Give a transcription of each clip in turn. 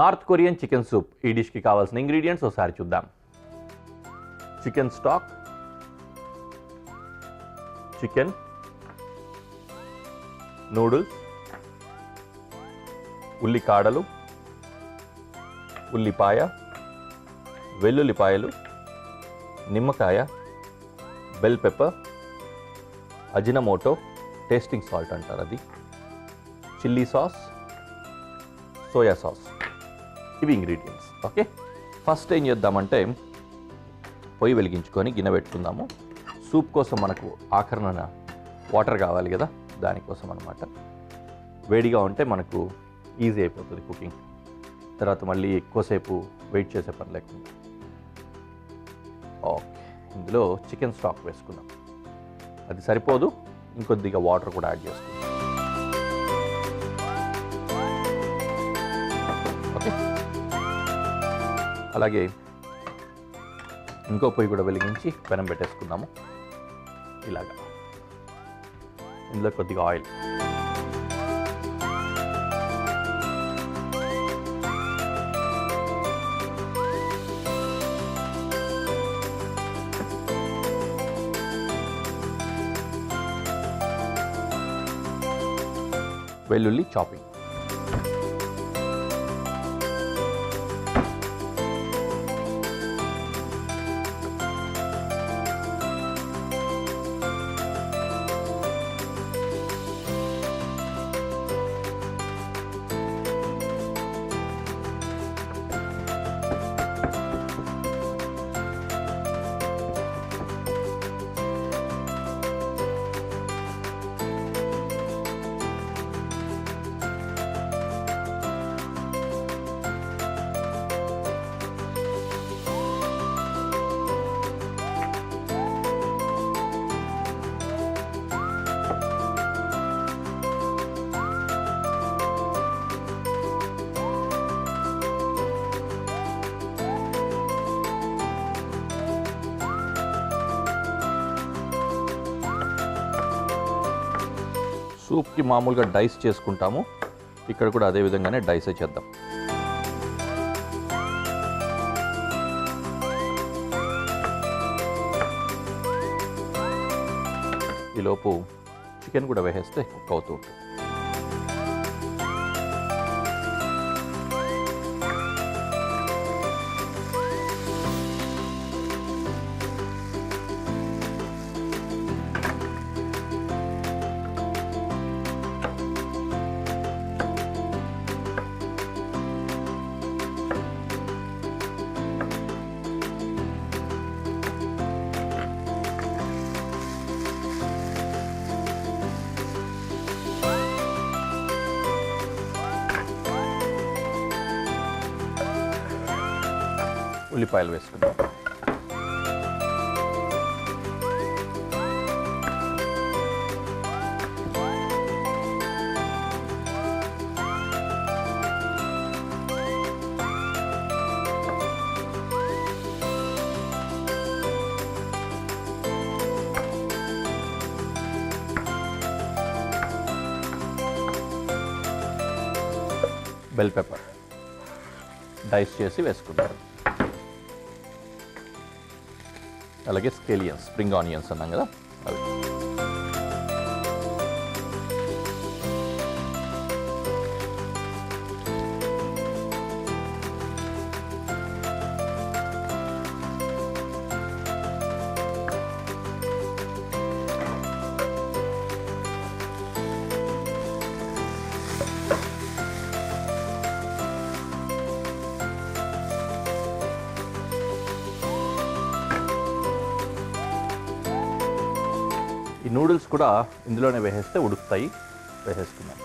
North Korean chicken soup ఈ డిష్కి కావాల్సిన ingredients ఒకసారి చూద్దాం. చికెన్ స్టాక్, చికెన్, నూడిల్స్, ఉల్లికాడలు, ఉల్లిపాయ, వెల్లుల్లిపాయలు, నిమ్మకాయ, bell pepper, Ajinomoto, tasting salt అంటారు అది, చిల్లీ సాస్, సోయా సాస్. ఇవి ఇంగ్రీడియంట్స్. ఓకే, ఫస్ట్ ఏం చేద్దామంటే పొయ్యి వెలిగించుకొని గిన్నె పెట్టుకుందాము. సూప్ కోసం మనకు ఆఖరణ వాటర్ కావాలి కదా, దానికోసం అనమాట. వేడిగా ఉంటే మనకు ఈజీ అయిపోతుంది కుకింగ్, తర్వాత మళ్ళీ ఎక్కువసేపు వెయిట్ చేసే పని లేకుండా. ఓకే, ఇందులో చికెన్ స్టాక్ వేసుకుందాం. అది సరిపోదు, ఇంకొద్దిగా వాటర్ కూడా యాడ్ చేసుకుందాం. ఓకే, అలాగే ఇంకో పొయ్యి కూడా వెలిగించి పెనం పెట్టేసుకుందాము. ఇలాగా ఇందులో కొద్దిగా ఆయిల్, వెల్లుల్లి చాపింగ్, సూప్కి మామూలుగా డైస్ చేసుకుంటాము, ఇక్కడ కూడా అదే విధంగానే డైసే చేద్దాం. ఈలోపు చికెన్ కూడా వేసేస్తే కుక్ అవుతూ ఉంటుంది. ఉల్లిపాయలు వేసుకుందాం. బెల్ పెప్పర్ డైస్ చేసి వేసుకుంటారు. అలాగే స్కేలియన్స్, స్ప్రింగ్ ఆనియన్స్ అన్నాం కదా అవి. ఈ నూడిల్స్ కూడా ఇందులోనే వేసేస్తే ఉడుకుతాయి. వేసేసుకున్నాం.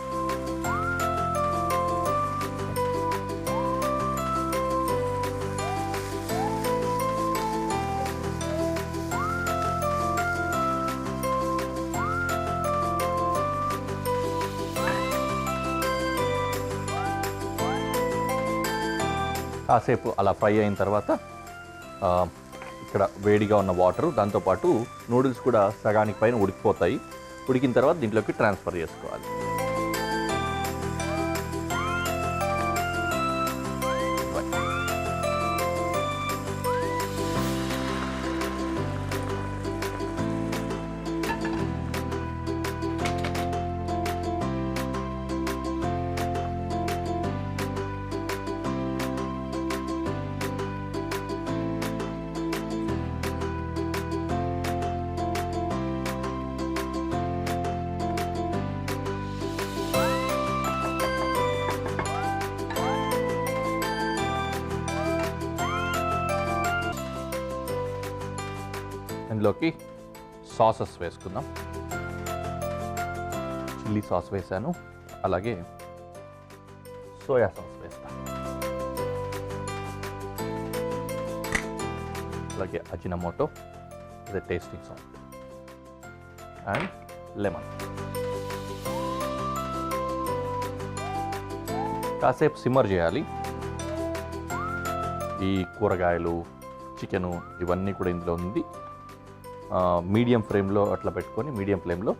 కాసేపు అలా ఫ్రై అయిన తర్వాత ఇక్కడ వేడిగా ఉన్న వాటర్, దాంతోపాటు నూడిల్స్ కూడా సగానికి పైన ఉడికిపోతాయి. ఉడికిన తర్వాత దీంట్లోకి ట్రాన్స్ఫర్ చేసుకోవాలి. ఇందులోకి సాసెస్ వేసుకుందాం. చిల్లీ సాస్ వేసాను, అలాగే సోయా సాస్ వేస్తాను, అలాగే అజినమోటో, ఇది టేస్టింగ్ సాల్ట్ అండ్ లెమన్. కాసేపు సిమ్మర్ చేయాలి. ఈ కూరగాయలు, చికెను ఇవన్నీ కూడా ఇందులో ఉంది. మీడియం ఫ్లేమ్లో అట్లా పెట్టుకొని మీడియం ఫ్లేమ్లో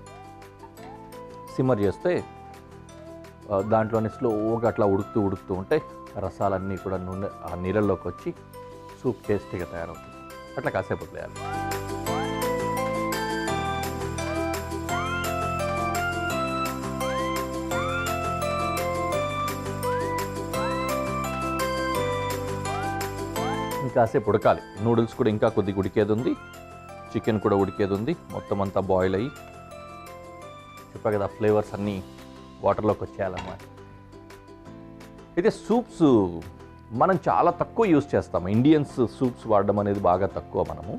సిమ్మర్ చేస్తే దాంట్లోనే స్లోగా అట్లా ఉడుకుతూ ఉంటే రసాలన్నీ కూడా నూనె ఆ నీళ్ళల్లోకి వచ్చి సూప్ టేస్టీగా తయారవుతుంది. అట్లా కాసేపు వదిలేయాలి. కాసేపు ఉడకాలి. నూడిల్స్ కూడా ఇంకా కొద్దిగా ఉడికేది ఉంది, చికెన్ కూడా ఉడికేది ఉంది. మొత్తం అంతా బాయిల్ అయ్యి చెప్పా కదా ఫ్లేవర్స్ అన్నీ వాటర్లోకి వచ్చేయాలన్నమాట. అయితే సూప్స్ మనం చాలా తక్కువ యూజ్ చేస్తాము. ఇండియన్స్ సూప్స్ వాడడం అనేది బాగా తక్కువ. మనము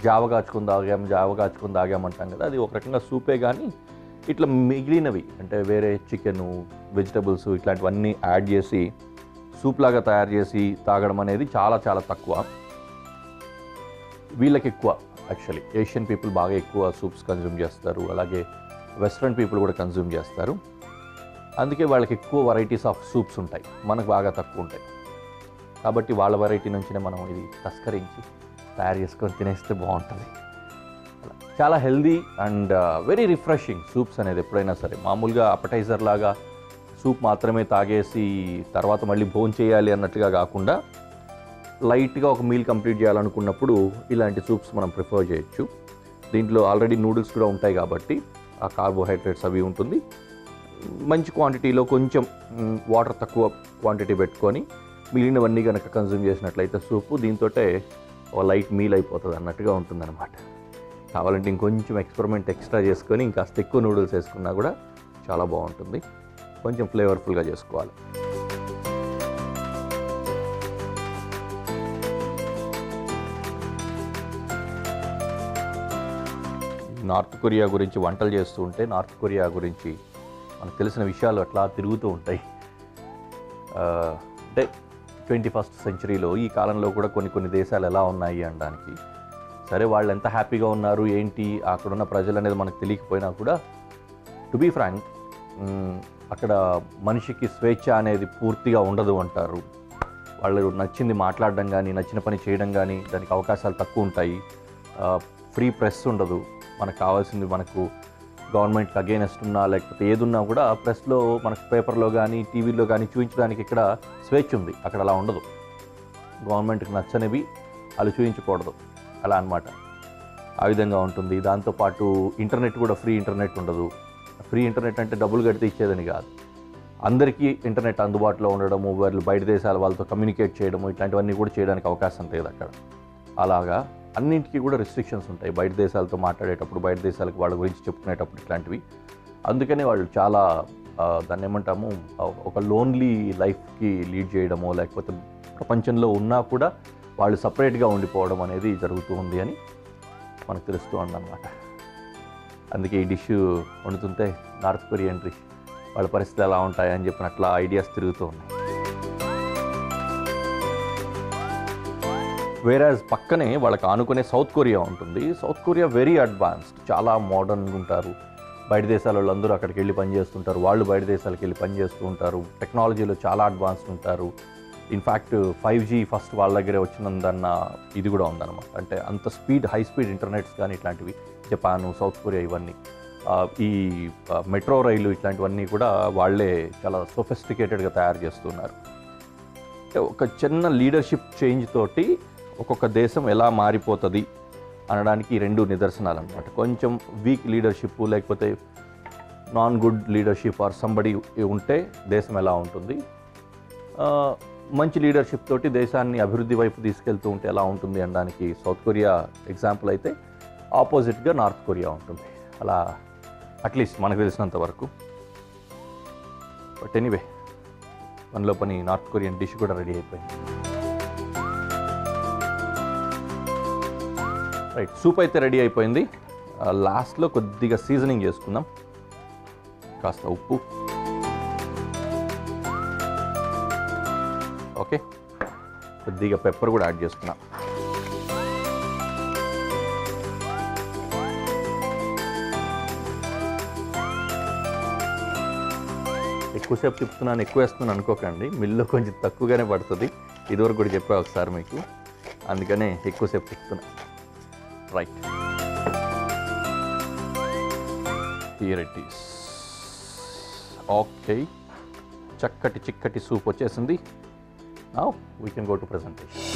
జావ కాచుకొని తాగామంటాం కదా, అది ఒక రకంగా సూపే. కానీ ఇట్లా మిగిలినవి అంటే వేరే చికెను, వెజిటబుల్స్ ఇట్లాంటివన్నీ యాడ్ చేసి సూప్ లాగా తయారు చేసి తాగడం అనేది చాలా చాలా తక్కువ. వీళ్ళకి ఎక్కువ. యాక్చువల్లీ ఏషియన్ పీపుల్ బాగా ఎక్కువ సూప్స్ కన్జ్యూమ్ చేస్తారు, అలాగే వెస్ట్రన్ పీపుల్ కూడా కన్జ్యూమ్ చేస్తారు. అందుకే వాళ్ళకి ఎక్కువ వెరైటీస్ ఆఫ్ సూప్స్ ఉంటాయి, మనకు బాగా తక్కువ ఉంటాయి. కాబట్టి వాళ్ళ వెరైటీ నుంచినే మనం ఇది తస్కరించి తయారు చేసుకొని తినేస్తే బాగుంటుంది. చాలా healthy and very refreshing soups అనేది. ఎప్పుడైనా సరే మామూలుగా అపటైజర్ లాగా సూప్ మాత్రమే తాగేసి తర్వాత మళ్ళీ భోజనం చేయాలి అన్నట్టుగా కాకుండా లైట్గా ఒక మీల్ కంప్లీట్ చేయాలనుకున్నప్పుడు ఇలాంటి సూప్స్ మనం ప్రిఫర్ చేయొచ్చు. దీంట్లో ఆల్రెడీ నూడిల్స్ కూడా ఉంటాయి కాబట్టి ఆ కార్బోహైడ్రేట్స్ అవి ఉంటుంది. మంచి క్వాంటిటీలో కొంచెం వాటర్ తక్కువ క్వాంటిటీ పెట్టుకొని మిగిలినవన్నీ కనుక కన్జ్యూమ్ చేసినట్లయితే సూపు దీంతో ఒక లైట్ మీల్ అయిపోతుంది అన్నట్టుగా ఉంటుందన్నమాట. కావాలంటే ఇంకొంచెం ఎక్స్పెరిమెంట్ ఎక్స్ట్రా చేసుకొని ఇంకాస్త ఎక్కువ నూడిల్స్ వేసుకున్నా కూడా చాలా బాగుంటుంది. కొంచెం ఫ్లేవర్ఫుల్గా చేసుకోవాలి. నార్త్ కొరియా గురించి వంటలు చేస్తూ ఉంటే నార్త్ కొరియా గురించి మనకు తెలిసిన విషయాలు అట్లా తిరుగుతూ ఉంటాయి. అంటే 21st సెంచరీలో ఈ కాలంలో కూడా కొన్ని దేశాలు ఎలా ఉన్నాయి అనడానికి. సరే వాళ్ళు ఎంత హ్యాపీగా ఉన్నారు ఏంటి అక్కడున్న ప్రజలు అనేది మనకు తెలియకపోయినా కూడా టు బీ ఫ్రాంక్ అక్కడ మనిషికి స్వేచ్ఛ అనేది పూర్తిగా ఉండదు అంటారు. వాళ్ళు నచ్చింది మాట్లాడడం కానీ నచ్చిన పని చేయడం కానీ దానికి అవకాశాలు తక్కువ ఉంటాయి. ఫ్రీ ప్రెస్ ఉండదు. మనకు కావాల్సింది మనకు గవర్నమెంట్కి అగైనెస్ట్ ఉన్నా లేకపోతే ఏదున్నా కూడా ప్రెస్లో మనకు పేపర్లో కానీ టీవీలో కానీ చూపించడానికి ఇక్కడ స్వేచ్ఛ ఉంది. అక్కడ అలా ఉండదు. గవర్నమెంట్కి నచ్చనివి వాళ్ళు చూపించకూడదు అలా అన్నమాట. ఆ విధంగా ఉంటుంది. దాంతోపాటు ఇంటర్నెట్ కూడా ఫ్రీ ఇంటర్నెట్ ఉండదు. ఫ్రీ ఇంటర్నెట్ అంటే డబ్బులు కడితే ఇచ్చేదని కాదు, అందరికీ ఇంటర్నెట్ అందుబాటులో ఉండడము, వాళ్ళు బయట దేశాల వాళ్ళతో కమ్యూనికేట్ చేయడము ఇట్లాంటివన్నీ కూడా చేయడానికి అవకాశం లేదు అక్కడ. అలాగా అన్నింటికీ కూడా రిస్ట్రిక్షన్స్ ఉంటాయి బయట దేశాలతో మాట్లాడేటప్పుడు, బయట దేశాలకు వాళ్ళ గురించి చెప్పుకునేటప్పుడు ఇట్లాంటివి. అందుకనే వాళ్ళు చాలా దాన్ని ఏమంటాము ఒక లోన్లీ లైఫ్కి లీడ్ చేయడమో లేకపోతే ప్రపంచంలో ఉన్నా కూడా వాళ్ళు సపరేట్గా ఉండిపోవడం అనేది జరుగుతూ ఉంది అని మనకు తెలుస్తూ ఉందన్నమాట. అందుకే ఈ డిష్ వండుతుంటే నార్త్ కొరియన్ డిష్ వాళ్ళ పరిస్థితులు ఎలా ఉంటాయని చెప్పినట్లా ఐడియాస్ తిరుగుతూ ఉన్నాయి. వేరాజ్ పక్కనే వాళ్ళకి ఆనుకునే సౌత్ కొరియా ఉంటుంది. సౌత్ కొరియా వెరీ అడ్వాన్స్డ్, చాలా మోడర్న్గా ఉంటారు. బయట దేశాల వాళ్ళందరూ అక్కడికి వెళ్ళి పనిచేస్తుంటారు, వాళ్ళు బయట దేశాలకు వెళ్ళి పనిచేస్తూ ఉంటారు. టెక్నాలజీలో చాలా అడ్వాన్స్డ్ ఉంటారు. ఇన్ఫ్యాక్ట్ 5G ఫస్ట్ వాళ్ళ దగ్గరే వచ్చినందన్న ఇది కూడా ఉందన్నమాట. అంటే అంత స్పీడ్, హై స్పీడ్ ఇంటర్నెట్స్ కానీ ఇట్లాంటివి జపాను, సౌత్ కొరియా ఇవన్నీ, ఈ మెట్రో రైలు ఇట్లాంటివన్నీ కూడా వాళ్ళే చాలా సోఫిస్టికేటెడ్గా తయారు చేస్తున్నారు. ఒక చిన్న లీడర్షిప్ చేంజ్ తోటి ఒక్కొక్క దేశం ఎలా మారిపోతుంది అనడానికి రెండు నిదర్శనాలు అన్నమాట. కొంచెం వీక్ లీడర్షిప్ లేకపోతే non good leadership or somebody ఉంటే దేశం ఎలా ఉంటుంది, మంచి లీడర్షిప్ తోటి దేశాన్ని అభివృద్ధి వైపు తీసుకెళ్తూ ఉంటే ఎలా ఉంటుంది అనడానికి సౌత్ కొరియా ఎగ్జాంపుల్ అయితే, ఆపోజిట్గా నార్త్ కొరియా ఉంటుంది. అలా అట్లీస్ట్ మనకు తెలిసినంత వరకు. బట్ ఎనీవే, మనలో పని నార్త్ కొరియన్ డిష్ కూడా రెడీ అయిపోయింది. రైట్, సూప్ అయితే రెడీ అయిపోయింది. లాస్ట్లో కొద్దిగా సీజనింగ్ చేసుకుందాం. కాస్త ఉప్పు, ఓకే, కొద్దిగా పెప్పర్ కూడా యాడ్ చేసుకున్నాం. ఎక్కువసేపు తిప్పుతున్నాను, ఎక్కువ వేస్తున్నాను అనుకోకండి, మిల్లో కొంచెం తక్కువగానే పడుతుంది. ఇదివరకు కూడా చెప్పా ఒకసారి మీకు, అందుకనే ఎక్కువసేపు తిప్పుతున్నా. Right, here it is. Okay, చక్కటి చిక్కటి సూప్ వచ్చేసింది. Now we can go to presentation.